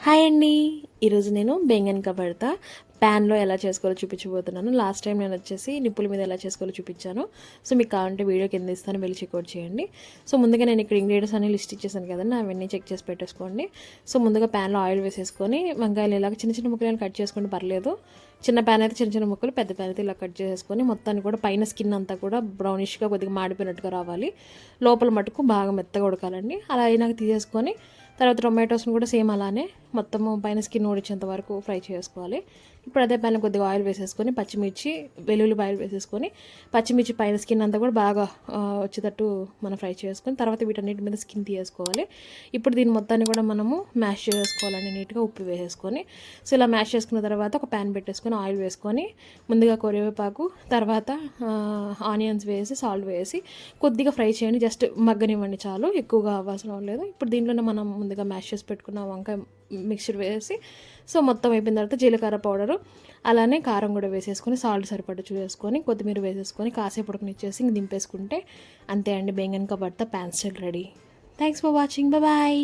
Hi అండి. ఈరోజు నేను బెంగన్ కా భర్తా ప్యాన్లో ఎలా చేసుకోవాలో చూపించబోతున్నాను. లాస్ట్ టైం నేను వచ్చేసి నిప్పుల మీద ఎలా చేసుకోవాలో చూపించాను. సో మీకు కావాలంటే వీడియో కింద ఇస్తాను, వెళ్ళి చెక్అవుట్ చేయండి. సో ముందుగా నేను ఇక్కడ ఇంగ్రీడియంట్స్ అన్ని లిస్ట్ ఇచ్చేసాను కదండి, అవన్నీ చెక్ చేసి పెట్టేసుకోండి. సో ముందుగా ప్యాన్లో ఆయిల్ వేసేసుకొని వంకాయలు ఇలాగ చిన్న చిన్న ముక్కలు కట్ చేసుకుంటే పర్లేదు. చిన్న ప్యాన్ అయితే చిన్న చిన్న ముక్కలు, పెద్ద ప్యాన్ అయితే ఇలా కట్ చేసుకొని మొత్తాన్ని కూడా పైన స్కిన్ అంతా కూడా బ్రౌనిష్గా కొద్దిగా మాడిపోయినట్టుగా రావాలి. లోపల మటుకు బాగా మెత్తగా ఉడకాలండి. అలా అయినాక తీసేసుకొని తర్వాత టొమాటోస్ని కూడా సేమ్ అలానే మొత్తము పైన స్కిన్ ఊడించేంత వరకు ఫ్రై చేసుకోవాలి. ఇప్పుడు అదే పైన కొద్దిగా ఆయిల్ వేసేసుకొని పచ్చిమిర్చి వెల్లుల్లిపాయలు వేసేసుకొని పచ్చిమిర్చి పైన స్కిన్ అంతా కూడా బాగా వచ్చేటట్టు మనం ఫ్రై చేసుకొని తర్వాత వీటన్నిటి మీద స్కిన్ తీసేసుకోవాలి. ఇప్పుడు దీని మొత్తాన్ని కూడా మనము మ్యాష్ చేసుకోవాలండి. నీట్గా ఉప్పు వేసేసుకొని సో ఇలా మ్యాష్ చేసుకున్న తర్వాత ఒక ప్యాన్ పెట్టేసుకొని ఆయిల్ వేసుకొని ముందుగా కరివేపాకు, తర్వాత ఆనియన్స్ వేసి సాల్ట్ వేసి కొద్దిగా ఫ్రై చేయండి. జస్ట్ మగ్గనివ్వండి చాలు, ఎక్కువగా అవ్వాల్సిన లేదు. ఇప్పుడు దీంట్లోనే మనం ముందుగా మ్యాష్ చేసి పెట్టుకున్న వంకాయ మిక్చర్ వేసి సో మొత్తం అయిపోయిన తర్వాత జీలకర్ర పౌడరు అలానే కారం కూడా వేసేసుకొని సాల్ట్ సరిపడా చూసేసుకొని కొత్తిమీర వేసేసుకొని కాసేపు ఉడకనిచ్చేసి ఇంక దింపేసుకుంటే అంతే అండి, baingan ka bharta pan style ready. Thanks for watching, bye.